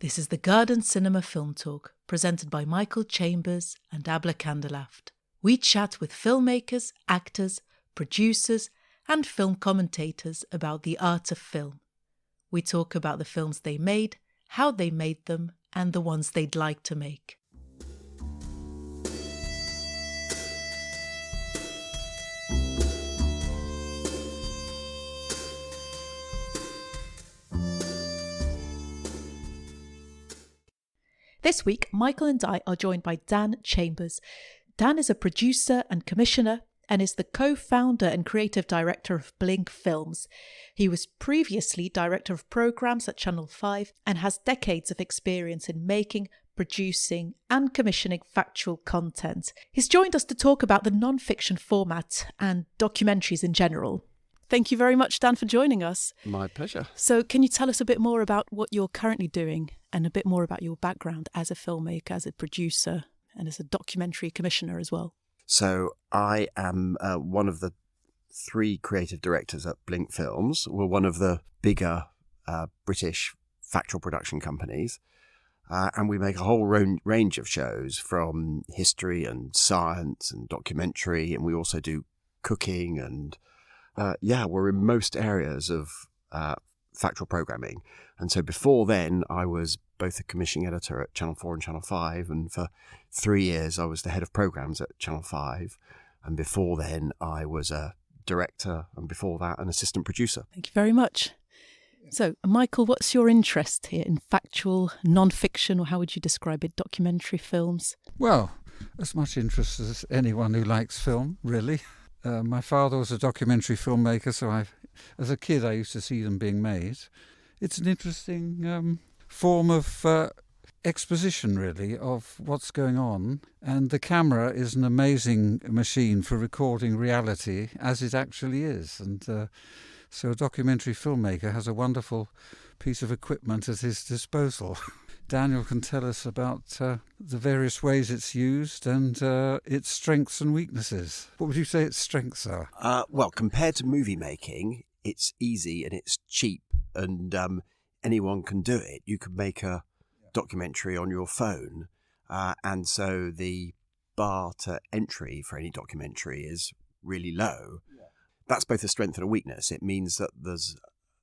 This is the Garden Cinema Film Talk, presented by Michael Chambers and Abla Kandalaft. We chat with filmmakers, actors, producers, and film commentators about the art of film. We talk about the films they made, how they made them, and the ones they'd like to make. This week, Michael and I are joined by Dan Chambers. Dan is a producer and commissioner and is the co-founder and creative director of Blink Films. He was previously director of programs at Channel 5 and has decades of experience in making, producing and commissioning factual content. He's joined us to talk about the non-fiction format and documentaries in general. Thank you very much, Dan, for joining us. My pleasure. So can you tell us a bit more about what you're currently doing and a bit more about your background as a filmmaker, as a producer, and as a documentary commissioner as well? So I am one of the three creative directors at Blink Films. We're one of the bigger British factual production companies. And we make a whole range of shows from history and science and documentary. And we also do cooking and we're in most areas of factual programming. And so before then, I was both a commissioning editor at Channel 4 and Channel 5. And for 3 years, I was the head of programs at Channel 5. And before then, I was a director. And before that, an assistant producer. Thank you very much. So, Michael, what's your interest here in factual, non-fiction, or how would you describe it, documentary films? Well, as much interest as anyone who likes film, really. My father was a documentary filmmaker, so as a kid I used to see them being made. It's an interesting form of exposition, really, of what's going on. And the camera is an amazing machine for recording reality as it actually is. And so a documentary filmmaker has a wonderful piece of equipment at his disposal. Daniel can tell us about the various ways it's used and its strengths and weaknesses. What would you say its strengths are? Well, compared to movie making, it's easy and it's cheap and anyone can do it. You can make a documentary on your phone. And so the bar to entry for any documentary is really low. Yeah. That's both a strength and a weakness. It means that there's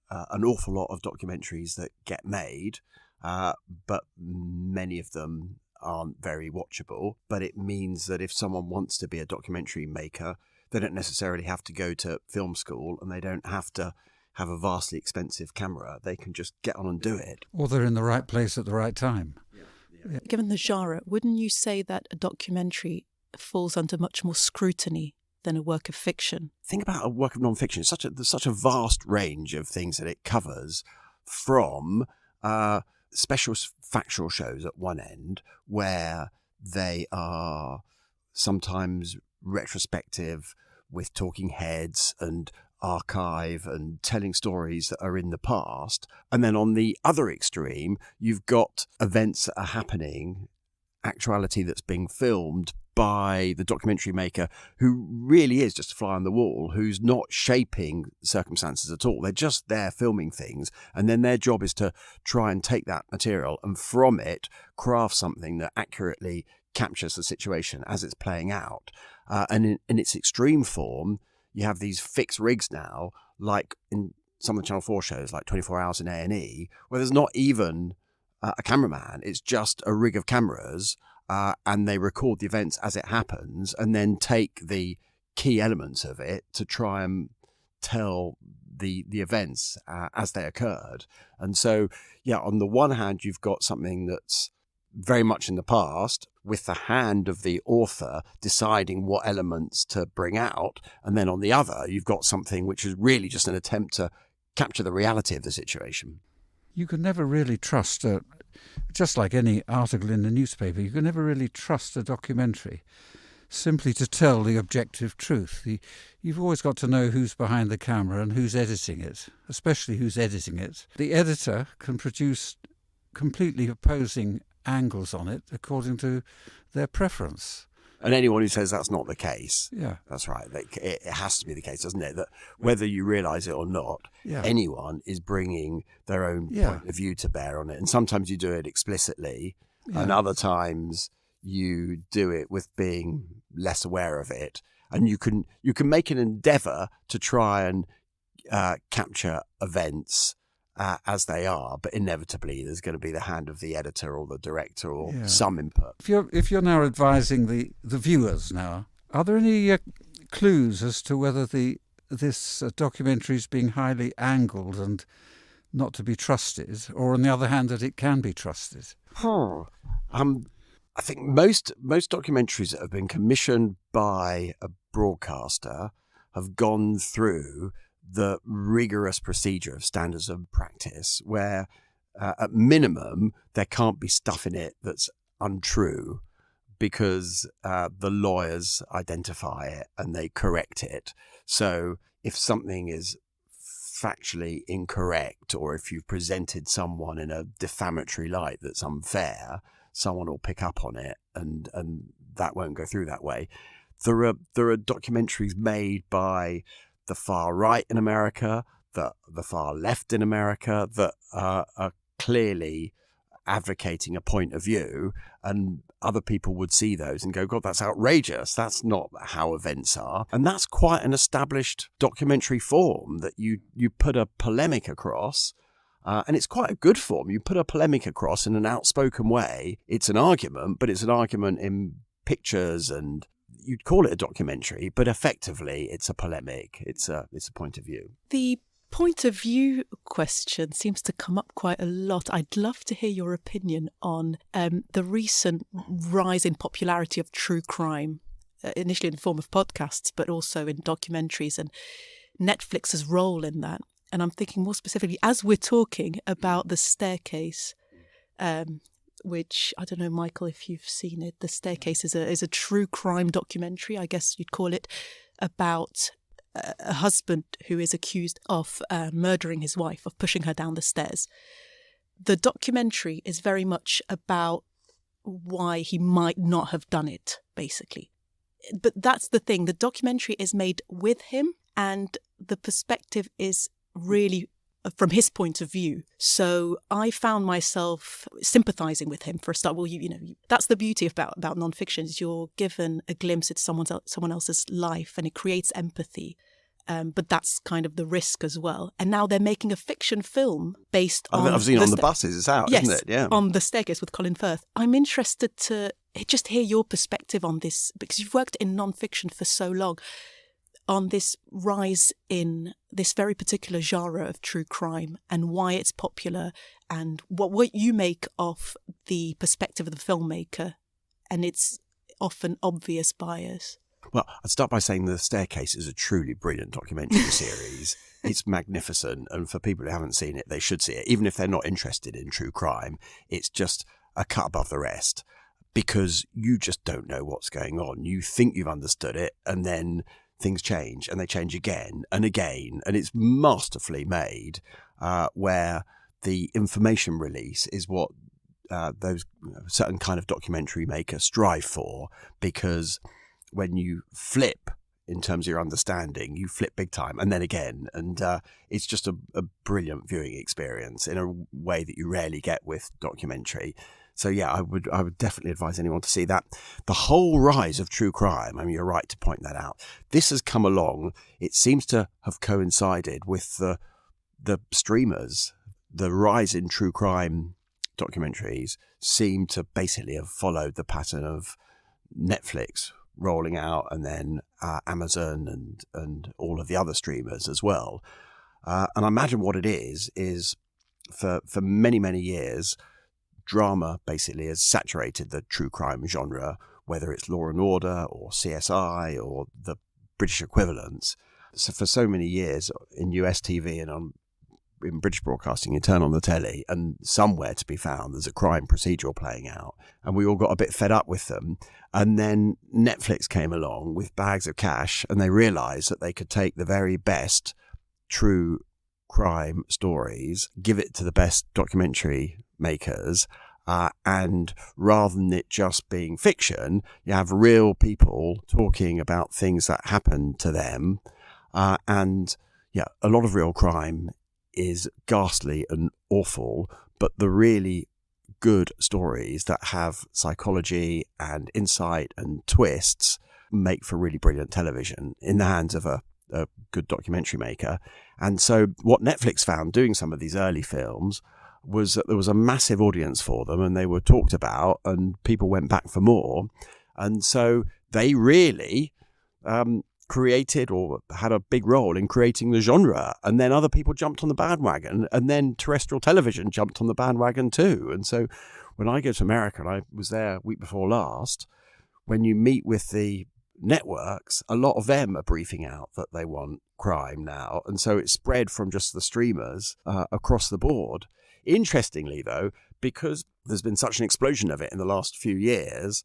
an awful lot of documentaries that get made, but many of them aren't very watchable. But it means that if someone wants to be a documentary maker, they don't necessarily have to go to film school and they don't have to have a vastly expensive camera. They can just get on and do it. Or they're in the right place at the right time. Yeah. Given the genre, wouldn't you say that a documentary falls under much more scrutiny than a work of fiction? Think about a work of non-fiction. There's such a vast range of things that it covers, from special factual shows at one end, where they are sometimes retrospective with talking heads and archive and telling stories that are in the past. And then on the other extreme, you've got events that are happening, actuality that's being filmed by the documentary maker, who really is just a fly on the wall, who's not shaping circumstances at all. They're just there filming things, and then their job is to try and take that material and from it craft something that accurately captures the situation as it's playing out. And in its extreme form, you have these fixed rigs now, like in some of the Channel 4 shows, like 24 Hours in A&E, where there's not even a cameraman. It's just a rig of cameras, and they record the events as it happens and then take the key elements of it to try and tell the events as they occurred. And so, on the one hand, you've got something that's very much in the past, with the hand of the author deciding what elements to bring out. And then on the other, you've got something which is really just an attempt to capture the reality of the situation. You can never really trust, just like any article in the newspaper, you can never really trust a documentary simply to tell the objective truth. You've always got to know who's behind the camera and who's editing it, especially who's editing it. The editor can produce completely opposing angles on it according to their preference. And anyone who says that's not the case, Yeah. that's right. It has to be the case, doesn't it? That whether you realise it or not, anyone is bringing their own point of view to bear on it. And sometimes you do it explicitly, and other times you do it with being less aware of it. And you can make an endeavour to try and capture events as they are, but inevitably there's going to be the hand of the editor or the director or some input. If you're now advising the viewers now, are there any clues as to whether this documentary is being highly angled and not to be trusted, or on the other hand that it can be trusted? I think most documentaries that have been commissioned by a broadcaster have gone through the rigorous procedure of standards of practice, where at minimum there can't be stuff in it that's untrue, because the lawyers identify it and they correct it. So if something is factually incorrect, or if you've presented someone in a defamatory light that's unfair, someone will pick up on it, and that won't go through that way. There are documentaries made by the far right in America, the far left in America, that are clearly advocating a point of view, and other people would see those and go, God, that's outrageous. That's not how events are. And that's quite an established documentary form, that you put a polemic across. And it's quite a good form. You put a polemic across in an outspoken way. It's an argument, but it's an argument in pictures, and you'd call it a documentary, but effectively it's a polemic. It's a point of view. The point of view question seems to come up quite a lot. I'd love to hear your opinion on the recent rise in popularity of true crime, initially in the form of podcasts, but also in documentaries, and Netflix's role in that. And I'm thinking more specifically, as we're talking about The Staircase, which, I don't know, Michael, if you've seen it. The Staircase is a true crime documentary, I guess you'd call it, about a husband who is accused of murdering his wife, of pushing her down the stairs. The documentary is very much about why he might not have done it, basically. But that's the thing. The documentary is made with him, and the perspective is really from his point of view. So I found myself sympathising with him for a start. Well, that's the beauty about non-fiction, is you're given a glimpse into someone else's life, and it creates empathy. But that's kind of the risk as well. And now they're making a fiction film based on... I've seen on the buses, it's out, isn't it? Yeah. On The Staircase with Colin Firth. I'm interested to just hear your perspective on this, because you've worked in non-fiction for so long, on this rise in this very particular genre of true crime, and why it's popular, and what you make of the perspective of the filmmaker and its often obvious bias. Well, I'd start by saying The Staircase is a truly brilliant documentary series. It's magnificent, and for people who haven't seen it, they should see it. Even if they're not interested in true crime, it's just a cut above the rest, because you just don't know what's going on. You think you've understood it, and then things change, and they change again and again, and it's masterfully made, where the information release is what those certain kind of documentary makers strive for, because when you flip in terms of your understanding, you flip big time, and then again, and it's just a brilliant viewing experience in a way that you rarely get with documentary. So yeah, I would definitely advise anyone to see that. The whole rise of true crime, I mean, you're right to point that out. This has come along, it seems to have coincided with the streamers. The rise in true crime documentaries seem to basically have followed the pattern of Netflix rolling out, and then Amazon and all of the other streamers as well. And I imagine what it is for many, many years, drama basically has saturated the true crime genre, whether it's Law and Order or CSI or the British equivalents. So for so many years in US TV and in British broadcasting, you turn on the telly and somewhere to be found there's a crime procedural playing out, and we all got a bit fed up with them. And then Netflix came along with bags of cash, and they realised that they could take the very best true crime stories, give it to the best documentary makers, And rather than it just being fiction, you have real people talking about things that happen to them. And yeah, a lot of real crime is ghastly and awful, but the really good stories that have psychology and insight and twists make for really brilliant television in the hands of a good documentary maker. And so what Netflix found doing some of these early films was that there was a massive audience for them, and they were talked about, and people went back for more. And so they really created or had a big role in creating the genre. And then other people jumped on the bandwagon, and then terrestrial television jumped on the bandwagon too. And so when I go to America, and I was there week before last, when you meet with the networks, a lot of them are briefing out that they want crime now. And so it's spread from just the streamers across the board. Interestingly, though, because there's been such an explosion of it in the last few years,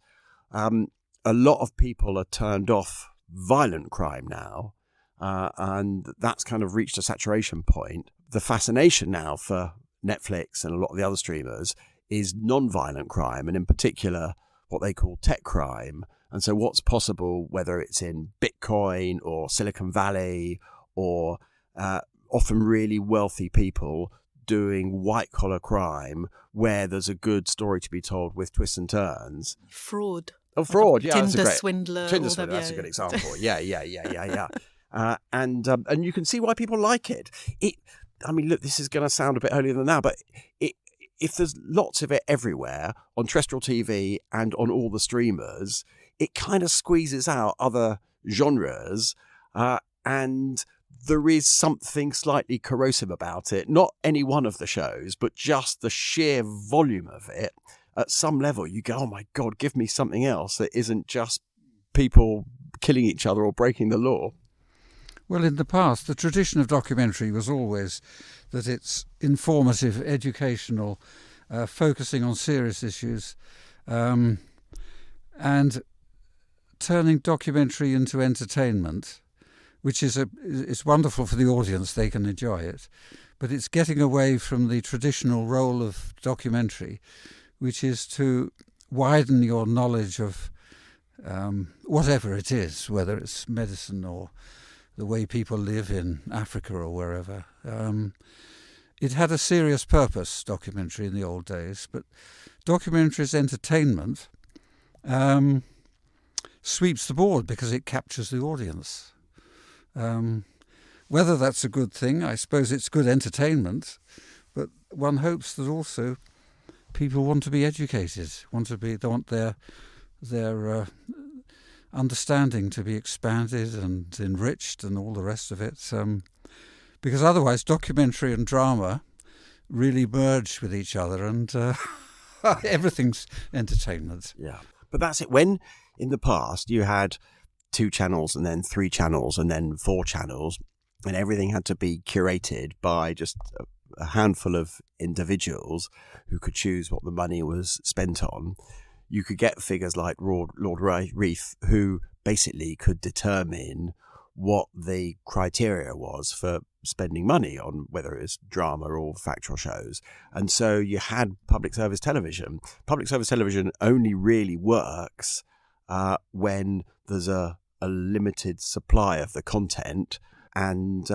a lot of people are turned off violent crime now, and that's kind of reached a saturation point. The fascination now for Netflix and a lot of the other streamers is non-violent crime, and in particular what they call tech crime. And so what's possible, whether it's in Bitcoin or Silicon Valley or often really wealthy people doing white-collar crime where there's a good story to be told with twists and turns. Fraud. Oh, fraud, like yeah. Tinder swindler. Tinder swindler, that's a good example. Yeah. And you can see why people like it. I mean, look, this is going to sound a bit earlier than now, but if there's lots of it everywhere on terrestrial TV and on all the streamers, it kind of squeezes out other genres, and there is something slightly corrosive about it. Not any one of the shows, but just the sheer volume of it. At some level, you go, oh my God, give me something else that isn't just people killing each other or breaking the law. Well, in the past, the tradition of documentary was always that it's informative, educational, focusing on serious issues, and turning documentary into entertainment, which is it's wonderful for the audience, they can enjoy it, but it's getting away from the traditional role of documentary, which is to widen your knowledge of whatever it is, whether it's medicine or the way people live in Africa or wherever. It had a serious purpose, documentary, in the old days, but documentary as entertainment sweeps the board because it captures the audience. Whether that's a good thing, I suppose it's good entertainment, but one hopes that also people want to be educated, they want their understanding to be expanded and enriched and all the rest of it. Because otherwise documentary and drama really merge with each other, and everything's entertainment. Yeah, but that's it. When in the past you had 2 channels and then 3 channels and then 4 channels, and everything had to be curated by just a handful of individuals who could choose what the money was spent on, you could get figures like Lord Reith, who basically could determine what the criteria was for spending money on, whether it's drama or factual shows. And so you had public service television. Public service television only really works when there's a limited supply of the content. And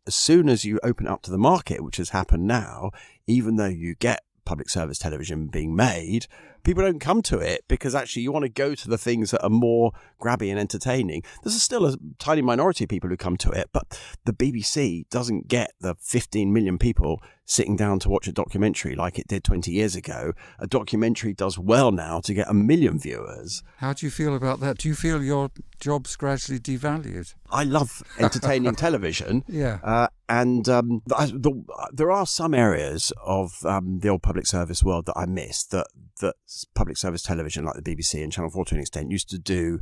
as soon as you open up to the market, which has happened now, even though you get public service television being made, people don't come to it because actually you want to go to the things that are more grabby and entertaining. There's still a tiny minority of people who come to it, but the BBC doesn't get the 15 million people sitting down to watch a documentary like it did 20 years ago. A documentary does well now to get 1 million viewers. How do you feel about that? Do you feel your job's gradually devalued? I love entertaining television. Yeah. There are some areas of the old public service world that I miss, that public service television like the BBC and Channel 4 to an extent used to do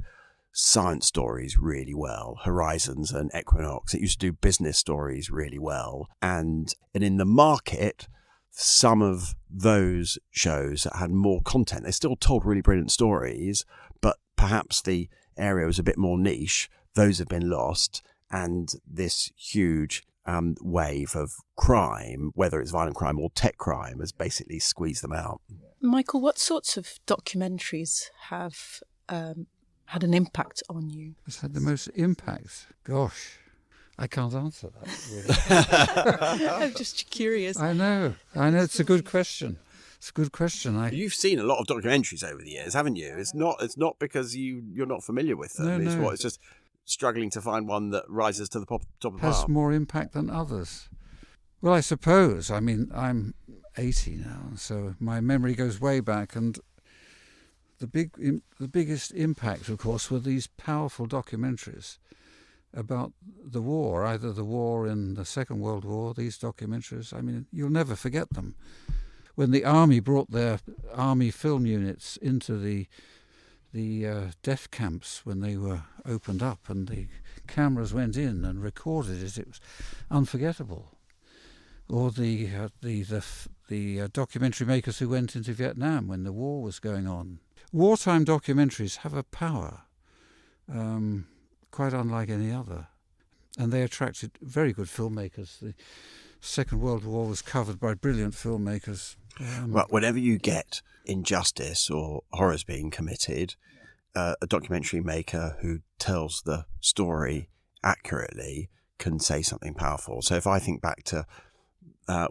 science stories really well, Horizons and Equinox. It used to do business stories really well. And in the market, some of those shows that had more content, they still told really brilliant stories, but perhaps the area was a bit more niche. Those have been lost. And this huge wave of crime, whether it's violent crime or tech crime, has basically squeezed them out. Michael, what sorts of documentaries have had an impact on you? It's had the most impact? Gosh, I can't answer that, really. I'm just curious. I know. It's a good question. It's a good question. You've seen a lot of documentaries over the years, haven't you? It's not because you're not familiar with them. No. It's just struggling to find one that rises to the top of the Has pile. more impact than others. Well, I suppose. I mean, I'm 80 now, so my memory goes way back, and the biggest impact, of course, were these powerful documentaries about the war, either the war in the Second World War. These documentaries, I mean, you'll never forget them. When the army brought their army film units into the death camps when they were opened up, and the cameras went in and recorded it was unforgettable. Or the documentary makers who went into Vietnam when the war was going on. Wartime documentaries have a power quite unlike any other, and they attracted very good filmmakers. The Second World War was covered by brilliant filmmakers. Well, whenever you get injustice or horrors being committed, a documentary maker who tells the story accurately can say something powerful. So if I think back to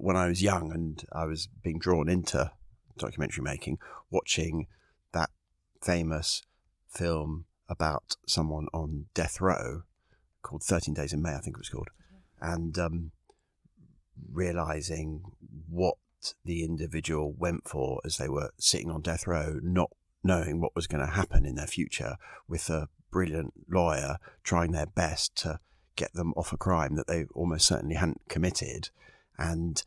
when I was young and I was being drawn into documentary making, watching that famous film about someone on death row called 13 Days in May, I think it was called, and realising what the individual went for as they were sitting on death row, not knowing what was going to happen in their future, with a brilliant lawyer trying their best to get them off a crime that they almost certainly hadn't committed. And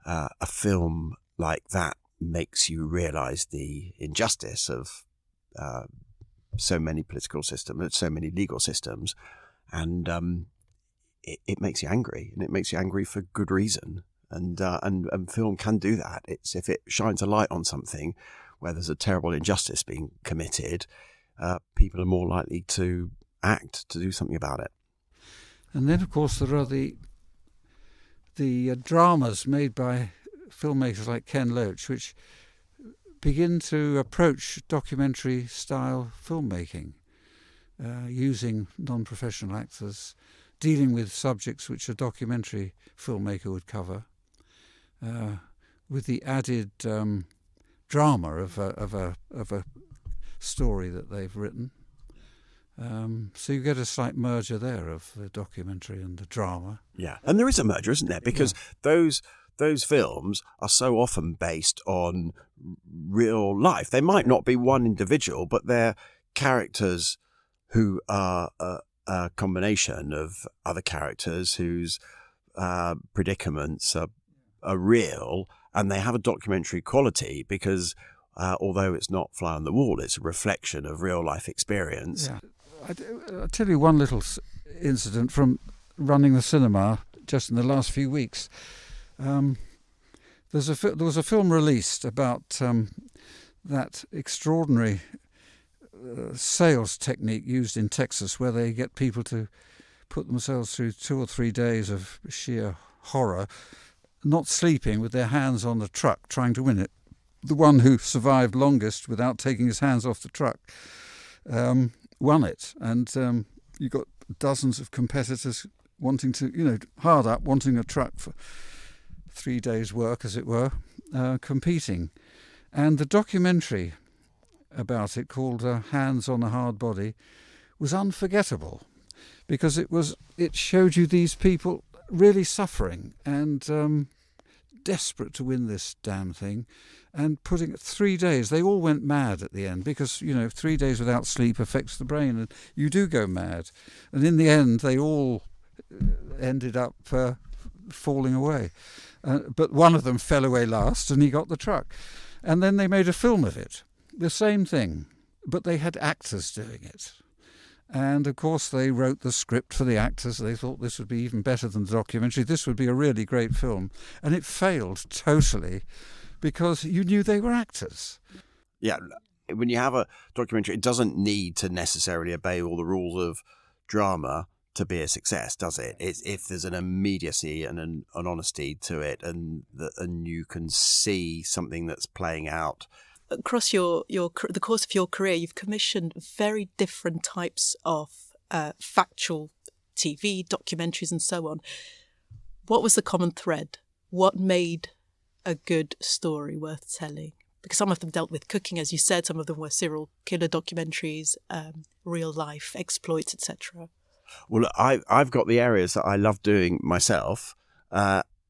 a film like that makes you realise the injustice of so many political systems, so many legal systems, and it makes you angry, and it makes you angry for good reason. And film can do that. It's if it shines a light on something where there's a terrible injustice being committed, people are more likely to act, to do something about it. And then, of course, there are the dramas made by filmmakers like Ken Loach, which begin to approach documentary-style filmmaking, using non-professional actors, dealing with subjects which a documentary filmmaker would cover, with the added drama of a story that they've written. So you get a slight merger there of the documentary and the drama. Yeah, and there is a merger, isn't there? Because those films are so often based on real life. They might not be one individual, but they're characters who are a combination of other characters whose predicaments are real, and they have a documentary quality because although it's not fly on the wall, it's a reflection of real life experience. Yeah. I'll tell you one little incident from running the cinema just in the last few weeks. There was a film released about that extraordinary sales technique used in Texas, where they get people to put themselves through 2 or 3 days of sheer horror, not sleeping, with their hands on the truck, trying to win it. The one who survived longest without taking his hands off the truck won it. And you got dozens of competitors wanting to, hard up, wanting a truck for 3 days' work, as it were, competing. And the documentary about it, called Hands on a Hard Body, was unforgettable, because it showed you these people really suffering and desperate to win this damn thing, and putting 3 days. They all went mad at the end, because 3 days without sleep affects the brain, and you do go mad. And in the end, they all ended up falling away. But one of them fell away last, and he got the truck. And then they made a film of it, the same thing, but they had actors doing it. And of course they wrote the script for the actors. They thought this would be even better than the documentary. This would be a really great film. And it failed totally, because you knew they were actors. Yeah, when you have a documentary, it doesn't need to necessarily obey all the rules of drama to be a success, does it? It's if there's an immediacy and an honesty to it, and you can see something that's playing out across the course of your career, you've commissioned very different types of factual TV, documentaries, and so on. What was the common thread? What made a good story worth telling? Because some of them dealt with cooking, as you said. Some of them were serial killer documentaries, real life exploits, etc. Well, I've got the areas that I love doing myself,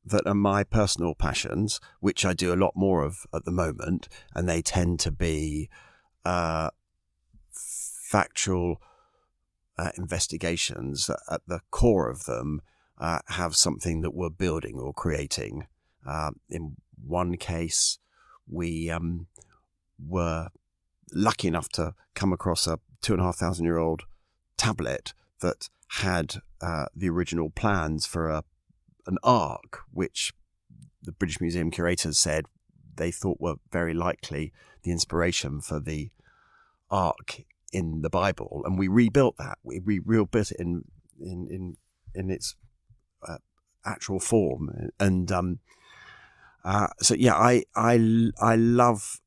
that are my personal passions, which I do a lot more of at the moment, and they tend to be factual investigations that at the core of them have something that we're building or creating. In one case, we were lucky enough to come across a 2,500-year-old tablet that had the original plans for an ark, which the British Museum curators said they thought were very likely the inspiration for the ark in the Bible, and we rebuilt that. We rebuilt it in its actual form, and so yeah, I love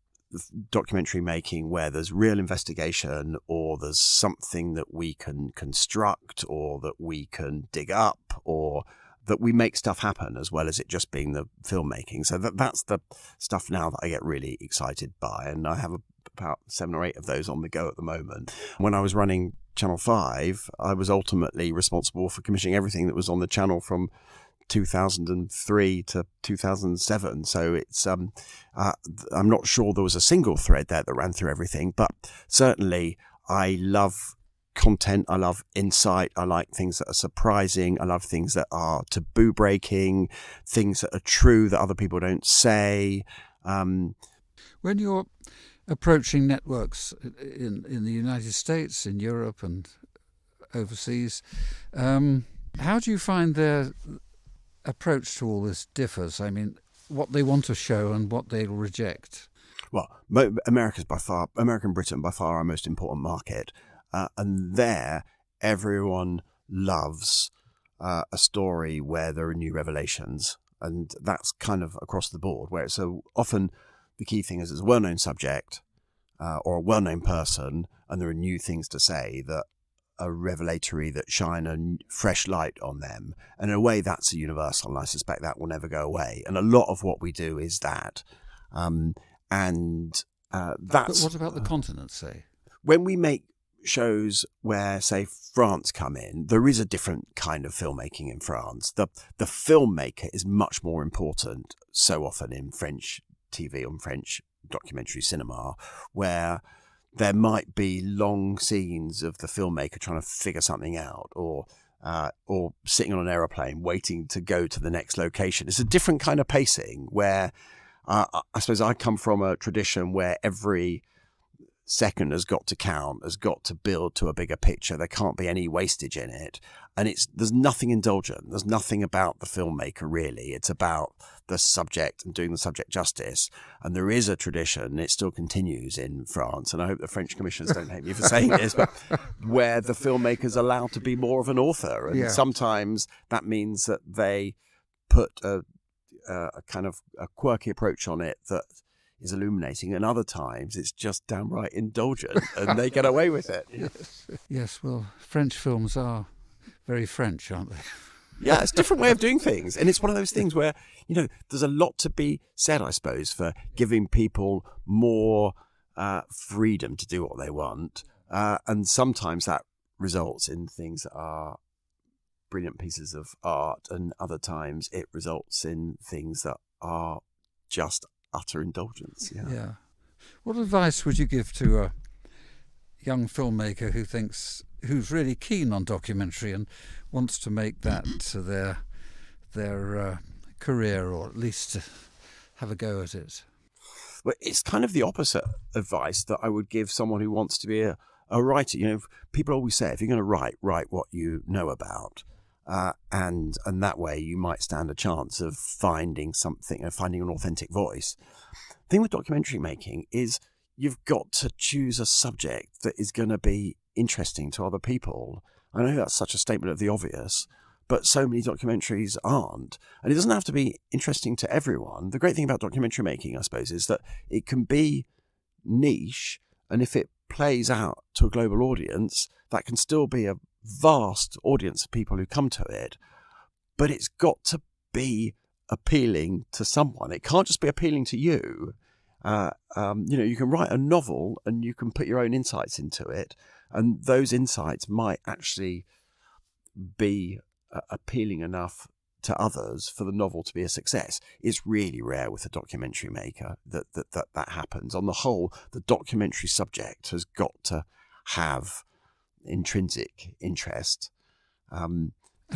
documentary making where there's real investigation, or there's something that we can construct, or that we can dig up, or that we make stuff happen, as well as it just being the filmmaking. So that's the stuff now that I get really excited by, and I have about 7 or 8 of those on the go at the moment. When I was running Channel 5, I was ultimately responsible for commissioning everything that was on the channel from 2003 to 2007. So it's I'm not sure there was a single thread there that ran through everything, but certainly I love content, I love insight, I like things that are surprising, I love things that are taboo breaking, things that are true that other people don't say. When you're approaching networks in the United States, in Europe and overseas, how do you find their approach to all this differs? I mean, what they want to show and what they'll reject. Well, American Britain by far our most important market. And there, everyone loves a story where there are new revelations. And that's kind of across the board, where so often the key thing is it's a well-known subject or a well-known person, and there are new things to say that are revelatory, that shine a fresh light on them. And in a way, that's a universal, and I suspect that will never go away. And a lot of what we do is that. That's... But what about the continent, say? When we make shows where, say, France come in, there is a different kind of filmmaking in France. The filmmaker is much more important so often in French TV and French documentary cinema, where there might be long scenes of the filmmaker trying to figure something out, or sitting on an aeroplane waiting to go to the next location. It's a different kind of pacing where I suppose I come from a tradition where every second has got to count, has got to build to a bigger picture. There can't be any wastage in it. And there's nothing indulgent. There's nothing about the filmmaker, really. It's about the subject and doing the subject justice. And there is a tradition, it still continues in France, and I hope the French commissioners don't hate me for saying this, but where the filmmaker's allowed to be more of an author. And sometimes that means that they put a kind of a quirky approach on it that is illuminating, and other times it's just downright indulgent and they get away with it. Yes, well, French films are very French, aren't they? Yeah, it's a different way of doing things, and it's one of those things where, there's a lot to be said, I suppose, for giving people more freedom to do what they want, and sometimes that results in things that are brilliant pieces of art, and other times it results in things that are just utter indulgence. Yeah. What advice would you give to a young filmmaker who's really keen on documentary and wants to make that their career, or at least to have a go at it? Well, it's kind of the opposite advice that I would give someone who wants to be a writer. People always say, if you're going to write what you know about. And that way you might stand a chance of finding something, finding an authentic voice. The thing with documentary making is you've got to choose a subject that is going to be interesting to other people. I know that's such a statement of the obvious, but so many documentaries aren't. And it doesn't have to be interesting to everyone. The great thing about documentary making, I suppose, is that it can be niche, and if it plays out to a global audience, that can still be a vast audience of people who come to it, but it's got to be appealing to someone. It can't just be appealing to you. You can write a novel and you can put your own insights into it, and those insights might actually be appealing enough to others for the novel to be a success. It's really rare with a documentary maker that happens. On the whole, the documentary subject has got to have intrinsic interest. And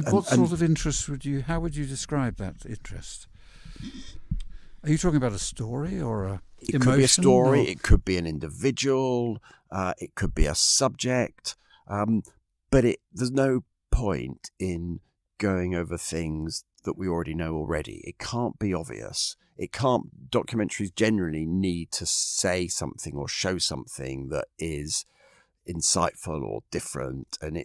what sort of interest how would you describe that interest? Are you talking about a story or a It could be a story, it could be an individual, it could be a subject, but there's no point in going over things that we already know already. It can't be obvious. Documentaries generally need to say something or show something that is insightful or different, and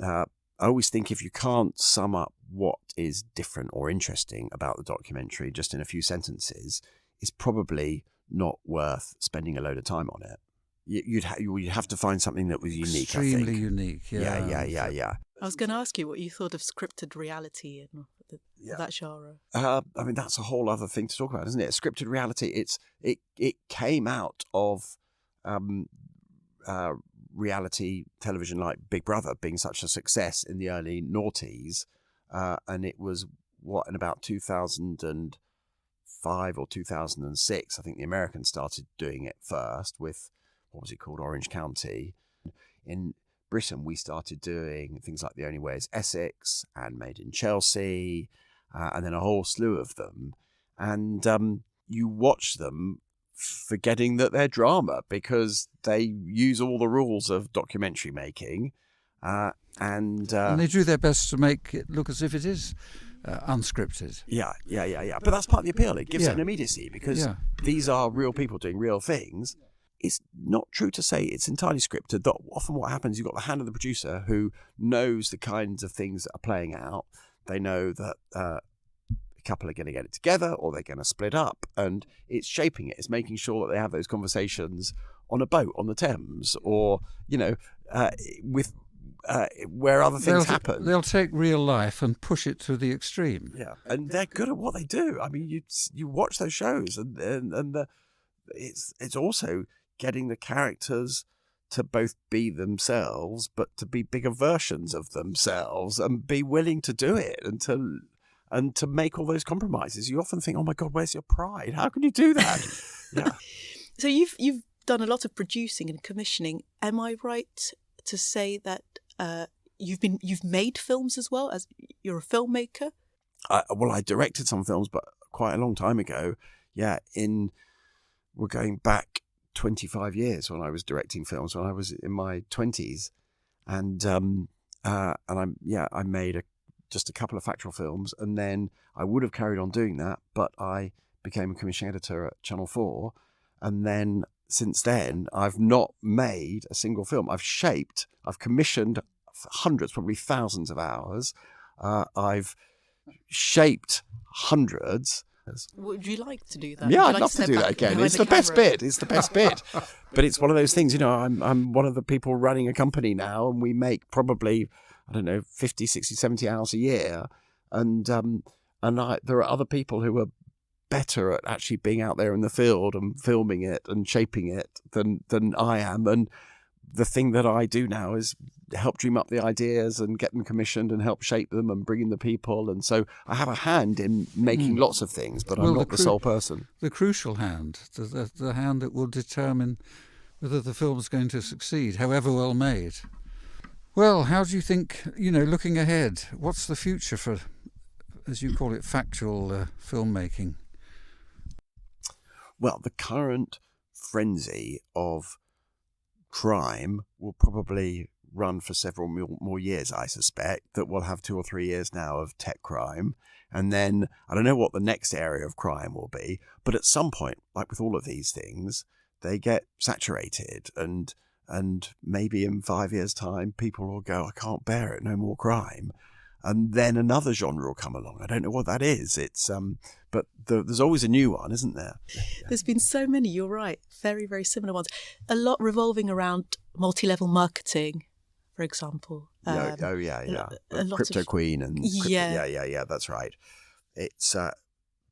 I always think if you can't sum up what is different or interesting about the documentary just in a few sentences, it's probably not worth spending a load of time on it. You'd have to find something that was unique. Extremely I think. unique. Yeah. I was going to ask you what you thought of scripted reality and that genre. That's a whole other thing to talk about, isn't it? Scripted reality. It came out of reality television like Big Brother being such a success in the early noughties, and it was in about 2005 or 2006, I think the Americans started doing it first with, what was it called, Orange County. In Britain, we started doing things like The Only Way is Essex and Made in Chelsea, and then a whole slew of them. And you watch them forgetting that they're drama because they use all the rules of documentary making, and they do their best to make it look as if it is unscripted. Yeah. But that's part of the appeal. It gives it an immediacy because these are real people doing real things. It's not true to say it's entirely scripted. Often what happens, you've got the hand of the producer who knows the kinds of things that are playing out. They know that a couple are going to get it together or they're going to split up, and it's shaping it. It's making sure that they have those conversations on a boat on the Thames, or with where other things happen. They'll take real life and push it to the extreme. Yeah, and they're good at what they do. I mean, you watch those shows, and it's also getting the characters to both be themselves, but to be bigger versions of themselves, and be willing to do it, and to make all those compromises. You often think, oh my God, where's your pride? How can you do that? Yeah. So you've done a lot of producing and commissioning. Am I right to say that you've made films as well, as you're a filmmaker? I directed some films, but quite a long time ago. Yeah, we're going back 25 years when I was directing films, when I was in my 20s, and I made just a couple of factual films, and then I would have carried on doing that, but I became a commissioning editor at Channel 4, and then since then I've not made a single film. I've commissioned hundreds, probably thousands of hours. I've shaped hundreds. Would you like to do that? Yeah, I'd love to do that again. It's the best bit. It's the best bit. But it's one of those things, I'm one of the people running a company now, and we make probably, 50, 60, 70 hours a year. And there are other people who are better at actually being out there in the field and filming it and shaping it than I am. And the thing that I do now is help dream up the ideas and get them commissioned and help shape them and bring in the people. And so I have a hand in making lots of things, but I'm not the sole person. The crucial hand, the hand that will determine whether the film's going to succeed, however well made. Well, how do you think, looking ahead, what's the future for, as you call it, factual filmmaking? Well, the current frenzy of crime will probably run for several more years, I suspect. That we'll have 2 or 3 years now of tech crime, and then I don't know what the next area of crime will be, but at some point, like with all of these things, they get saturated, and maybe in 5 years' time people will go, I can't bear it, no more crime. and then another genre will come along. I don't know what that is. It's but there's always a new one, isn't there? There's been so many, you're right, very, very similar ones. A lot revolving around multi-level marketing, for example. Yeah, A lot Crypto of, Queen and yeah, that's right. It's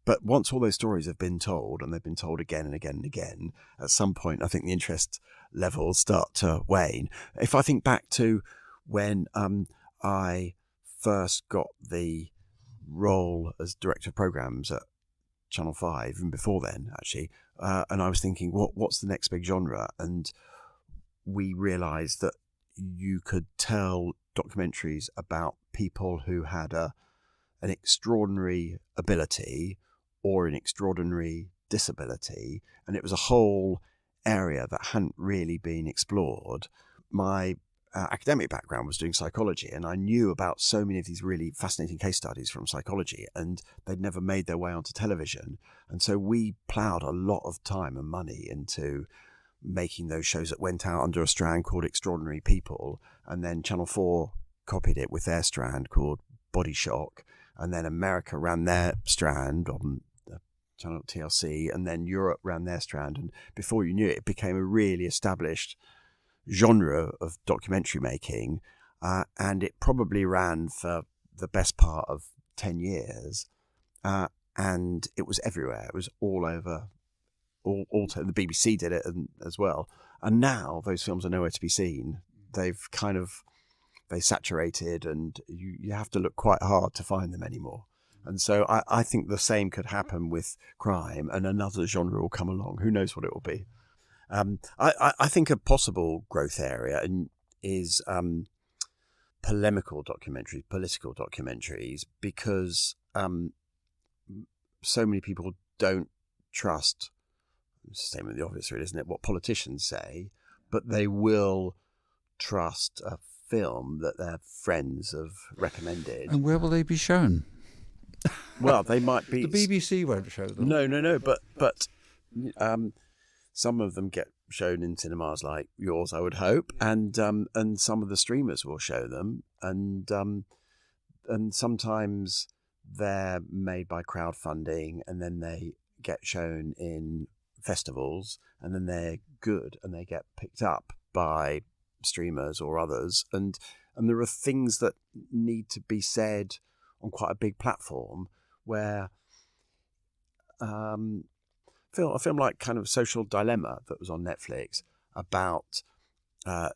but once all those stories have been told, and they've been told again and again and again, at some point I think the interest levels start to wane. If I think back to when I first got the role as director of programs at Channel 5, and before then actually, and I was thinking, what's the next big genre? And we realised that you could tell documentaries about people who had an extraordinary ability or an extraordinary disability, and it was a whole area that hadn't really been explored. My academic background was doing psychology, and I knew about so many of these really fascinating case studies from psychology, and they'd never made their way onto television. And so we ploughed a lot of time and money into making those shows that went out under a strand called Extraordinary People, and then Channel 4 copied it with their strand called Body Shock, and then America ran their strand on Channel TLC, and then Europe ran their strand, and before you knew it, it became a really established genre of documentary making, and it probably ran for the best part of 10 years, and it was everywhere. It was all over. The BBC did it as well, and now those films are nowhere to be seen. They saturated, and you have to look quite hard to find them anymore. And so I think the same could happen with crime, and another genre will come along. Who knows what it will be? I think a possible growth area is polemical documentaries, political documentaries, because so many people don't trust, it's the same with the obvious, really, isn't it, what politicians say, but they will trust a film that their friends have recommended. And where will they be shown? Well, they might be. The BBC won't show them. No. But some of them get shown in cinemas like yours, I would hope, and some of the streamers will show them, and sometimes they're made by crowdfunding, and then they get shown in festivals, and then they're good, and they get picked up by streamers or others, and there are things that need to be said on quite a big platform where a film like kind of Social Dilemma that was on Netflix about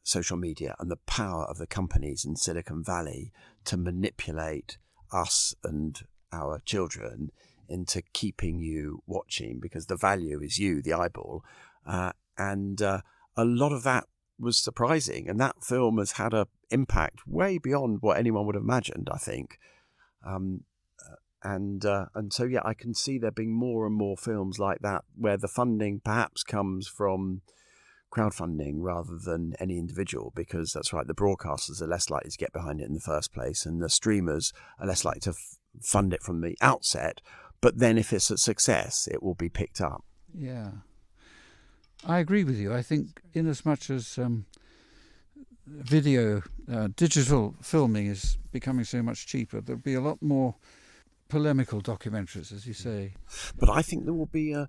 social media and the power of the companies in Silicon Valley to manipulate us and our children into keeping you watching, because the value is you, the eyeball, and a lot of that was surprising, and that film has had an impact way beyond what anyone would have imagined, I think. And so, yeah, I can see there being more and more films like that where the funding perhaps comes from crowdfunding rather than any individual, because that's right, the broadcasters are less likely to get behind it in the first place, and the streamers are less likely to fund it from the outset. But then if it's a success, it will be picked up. Yeah. I agree with you. I think in as much as digital filming is becoming so much cheaper, there'll be a lot more polemical documentaries, as you say. But I think there will be a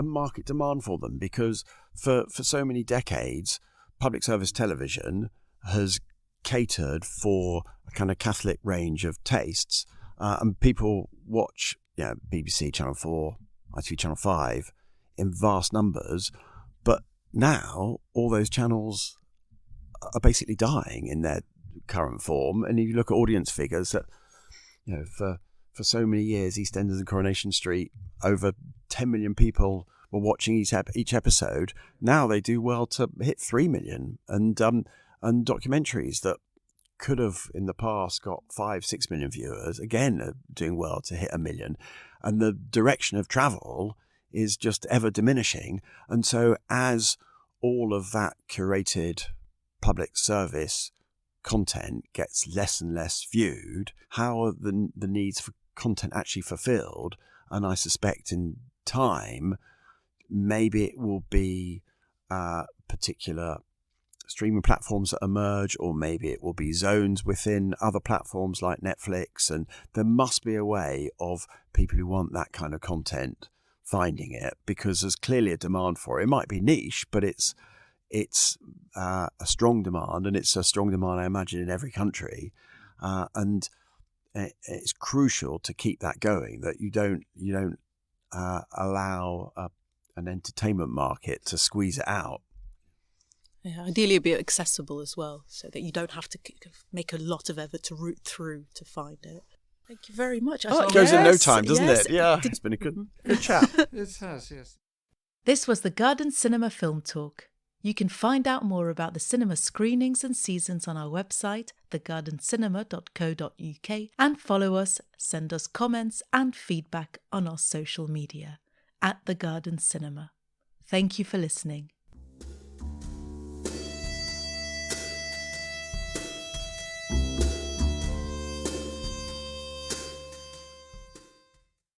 market demand for them, because for so many decades, public service television has catered for a kind of Catholic range of tastes, and people watch BBC, Channel 4, ITV Channel 5 in vast numbers, but now all those channels are basically dying in their current form. And you look at audience figures that, for so many years, EastEnders and Coronation Street, over 10 million people were watching each episode. Now they do well to hit 3 million, and documentaries that could have in the past got 5-6 million viewers again are doing well to hit 1 million, and the direction of travel is just ever diminishing. And so as all of that curated public service content gets less and less viewed, how are the needs for content actually fulfilled? And I suspect in time maybe it will be particular streaming platforms that emerge, or maybe it will be zones within other platforms like Netflix. And there must be a way of people who want that kind of content finding it, because there's clearly a demand for it. It might be niche, but it's a strong demand, and it's a strong demand, I imagine, in every country. And it's crucial to keep that going, that you don't allow an entertainment market to squeeze it out. Yeah, ideally it'd be accessible as well, so that you don't have to make a lot of effort to root through to find it. Thank you very much. It goes in no time, doesn't it? Yeah, it's been a good chat. It has, yes. This was the Garden Cinema Film Talk. You can find out more about the cinema screenings and seasons on our website, thegardencinema.co.uk, and follow us, send us comments and feedback on our social media, @The Garden Cinema. Thank you for listening.